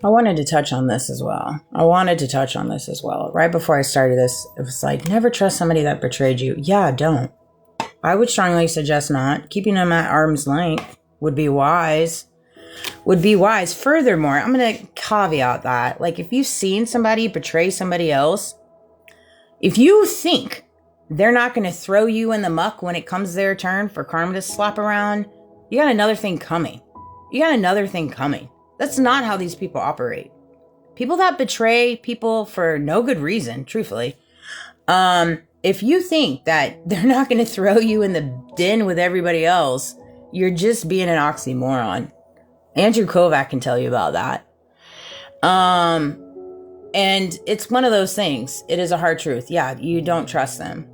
I wanted to touch on this as well. Right before I started this, it was like, never trust somebody that betrayed you. Yeah, don't. I would strongly suggest not. Keeping them at arm's length would be wise. Furthermore, I'm going to caveat that. Like, if you've seen somebody betray somebody else, if you think they're not going to throw you in the muck when it comes their turn for karma to slap around, you got another thing coming. That's not how these people operate. People that betray people for no good reason, truthfully. If you think that they're not going to throw you in the den with everybody else, you're just being an oxymoron. Andrew Kovac can tell you about that. And it's one of those things. It is a hard truth. Yeah, you don't trust them.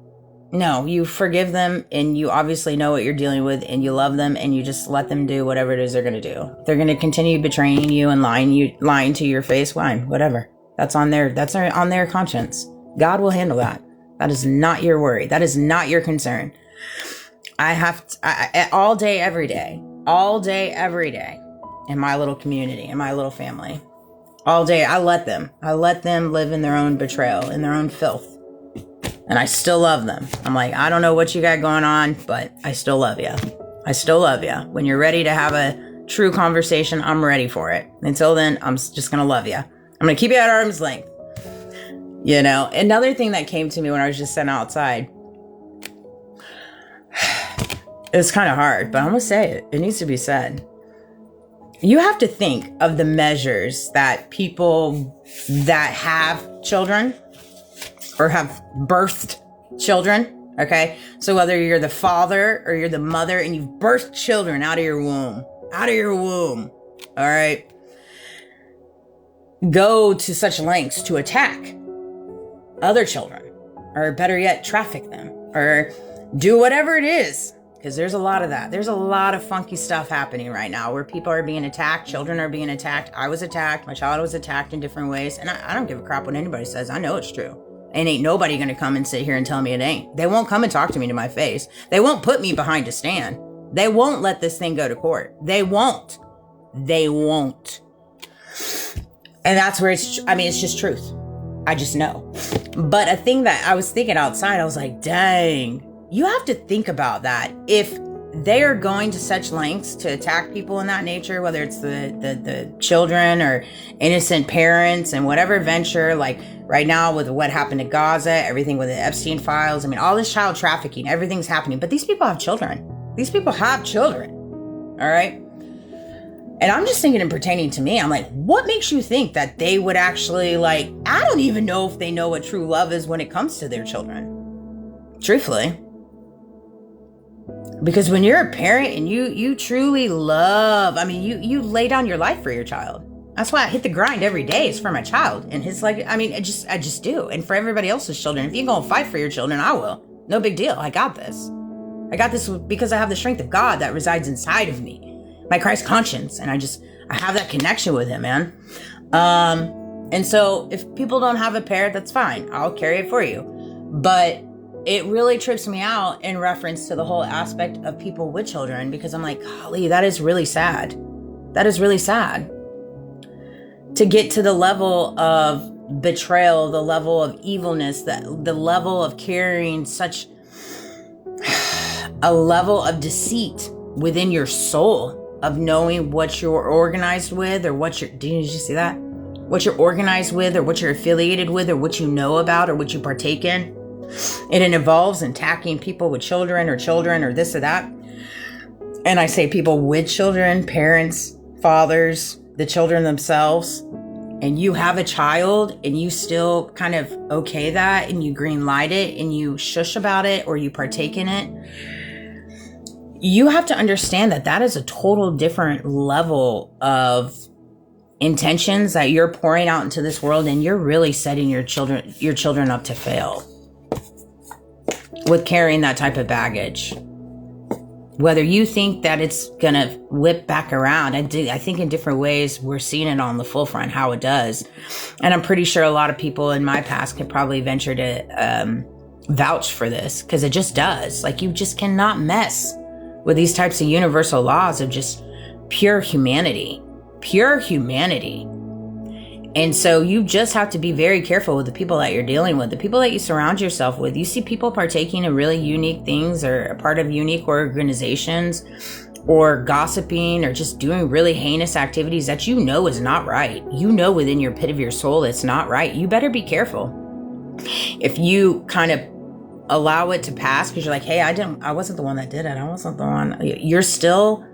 No, you forgive them, and you obviously know what you're dealing with, and you love them, and you just let them do whatever it is they're going to do. They're going to continue betraying you and lying to your face. Fine, whatever. That's on their conscience. God will handle that. That is not your worry. That is not your concern. All day, every day, in my little community, in my little family, all day, I let them live in their own betrayal, in their own filth. And I still love them. I'm like, I don't know what you got going on, but I still love you. When you're ready to have a true conversation, I'm ready for it. Until then, I'm just going to love you. I'm going to keep you at arm's length. You know, another thing that came to me when I was just sitting outside, it was kind of hard, but I'm going to say it. It needs to be said. You have to think of the measures that people that have children or have birthed children, okay? So whether you're the father or you're the mother and you've birthed children out of your womb, all right? Go to such lengths to attack other children, or better yet, traffic them, or do whatever it is. Because there's a lot of that. There's a lot of funky stuff happening right now where people are being attacked, children are being attacked. I was attacked, my child was attacked in different ways, and I don't give a crap what anybody says. I know it's true. And ain't nobody gonna come and sit here and tell me it ain't. They won't come and talk to me to my face. They won't put me behind a stand. They won't let this thing go to court. They won't. And that's where it's just truth. I just know. But a thing that I was thinking outside, I was like, dang, you have to think about that. If they are going to such lengths to attack people in that nature, whether it's the children or innocent parents and whatever venture, like right now with what happened to Gaza, everything with the Epstein files, all this child trafficking, everything's happening. But these people have children. All right? And I'm just thinking and pertaining to me, I'm like, what makes you think that they would actually, I don't even know if they know what true love is when it comes to their children. Truthfully. Because when you're a parent and you truly love, you lay down your life for your child. That's why I hit the grind every day. It's for my child and his I just do. And for everybody else's children. If you go and fight for your children, I will. No big deal. I got this because I have the strength of God that resides inside of me. My Christ conscience. And I have that connection with him, man. And so if people don't have a parent, that's fine. I'll carry it for you. But it really trips me out in reference to the whole aspect of people with children, because I'm like, golly, that is really sad. To get to the level of betrayal, the level of evilness, the level of carrying such a level of deceit within your soul, of knowing what you're organized with, or did you see that? What you're organized with, or what you're affiliated with, or what you know about, or what you partake in. And it involves attacking people with children or this or that. And I say people with children, parents, fathers, the children themselves. And you have a child and you still kind of okay that, and you green light it, and you shush about it, or you partake in it. You have to understand that is a total different level of intentions that you're pouring out into this world, and you're really setting your children up to fail with carrying that type of baggage. Whether you think that it's gonna whip back around, I think in different ways we're seeing it on the full front, how it does. And I'm pretty sure a lot of people in my past could probably venture to vouch for this, because it just does. You just cannot mess with these types of universal laws of just pure humanity. And so you just have to be very careful with the people that you're dealing with, the people that you surround yourself with. You see people partaking in really unique things or a part of unique organizations, or gossiping, or just doing really heinous activities that you know is not right. You know within your pit of your soul it's not right. You better be careful. If you kind of allow it to pass because you're like, hey, I wasn't the one that did it. I wasn't the one. You're still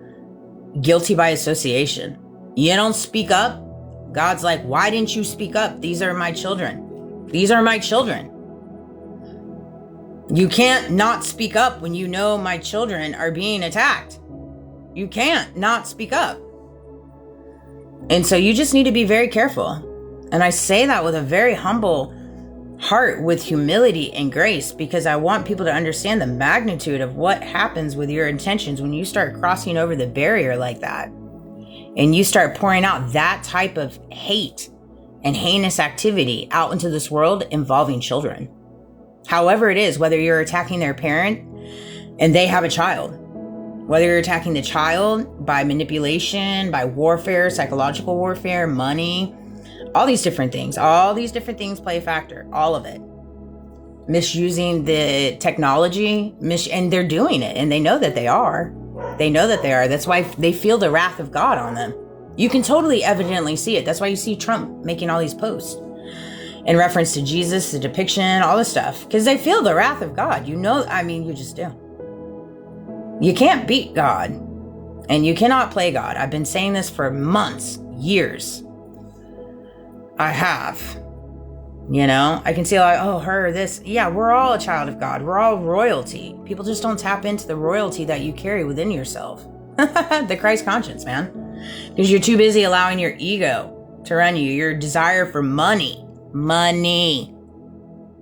guilty by association. You don't speak up. God's like, why didn't you speak up? These are my children. These are my children. You can't not speak up when you know my children are being attacked. You can't not speak up. And so you just need to be very careful. And I say that with a very humble heart, with humility and grace, because I want people to understand the magnitude of what happens with your intentions when you start crossing over the barrier like that. And you start pouring out that type of hate and heinous activity out into this world involving children. However it is, whether you're attacking their parent and they have a child, whether you're attacking the child by manipulation, by warfare, psychological warfare, money, all these different things play a factor, all of it. Misusing the technology, and they're doing it, and they know that they are. That's why they feel the wrath of God on them. You can totally evidently see it. That's why you see Trump making all these posts in reference to Jesus, the depiction, all this stuff, because they feel the wrath of God. You just do. You can't beat God, and you cannot play God. I've been saying this for months, years. I have. I can see like, oh, her, this. Yeah, we're all a child of God. We're all royalty. People just don't tap into the royalty that you carry within yourself. The Christ conscience, man. Because you're too busy allowing your ego to run you. Your desire for money.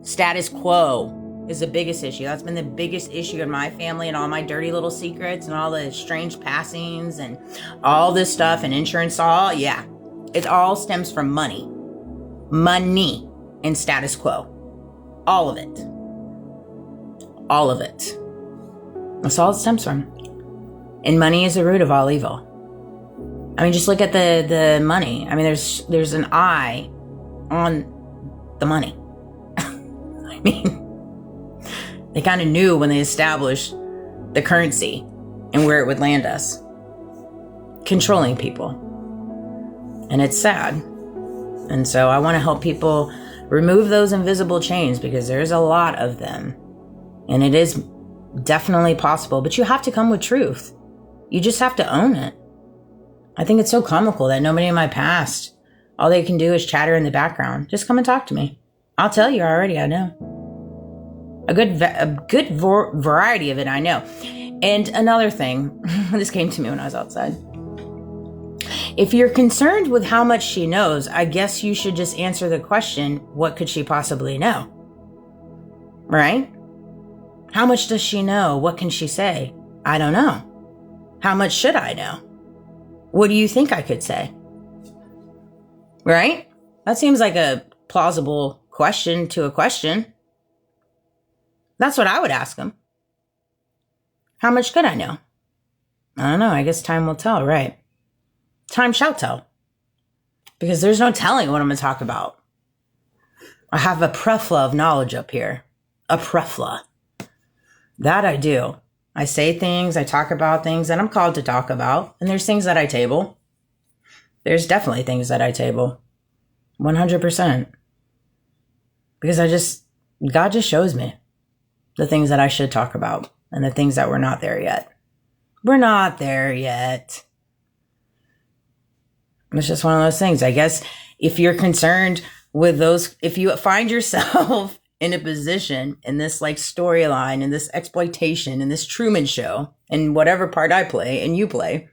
Status quo is the biggest issue. That's been the biggest issue in my family, and all my dirty little secrets and all the strange passings and all this stuff and insurance. It all stems from money and status quo. All of it. That's all it stems from. And money is the root of all evil. Just look at the money. There's an eye on the money. They kind of knew when they established the currency and where it would land us. Controlling people. And it's sad. And so I want to help people remove those invisible chains, because there's a lot of them. And it is definitely possible, but you have to come with truth. You just have to own it. I think it's so comical that nobody in my past, all they can do is chatter in the background. Just come and talk to me. I'll tell you already, I know. A good variety of it, I know. And another thing, this came to me when I was outside. If you're concerned with how much she knows, I guess you should just answer the question, what could she possibly know? Right? How much does she know? What can she say? I don't know. How much should I know? What do you think I could say? Right? That seems like a plausible question to a question. That's what I would ask him. How much could I know? I don't know. I guess time will tell, right? Time shall tell. Because there's no telling what I'm going to talk about. I have a prefla of knowledge up here. A prefla. That I do. I say things, I talk about things that I'm called to talk about. And there's things that I table. There's definitely things that I table. 100%. Because God just shows me the things that I should talk about and the things that we're not there yet. We're not there yet. It's just one of those things. I guess if you're concerned with those, if you find yourself in a position in this like storyline, in this exploitation, in this Truman Show, and whatever part I play and you play,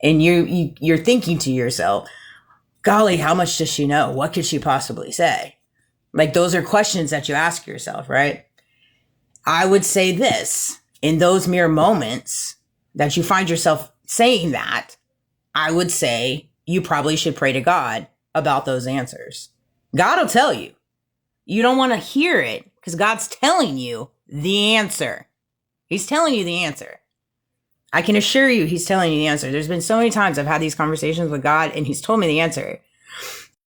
and you're thinking to yourself, golly, how much does she know? What could she possibly say? Like, those are questions that you ask yourself, right? I would say this, in those mere moments that you find yourself saying that, I would say you probably should pray to God about those answers. God will tell you. You don't want to hear it because God's telling you the answer. He's telling you the answer. I can assure you he's telling you the answer. There's been so many times I've had these conversations with God and he's told me the answer.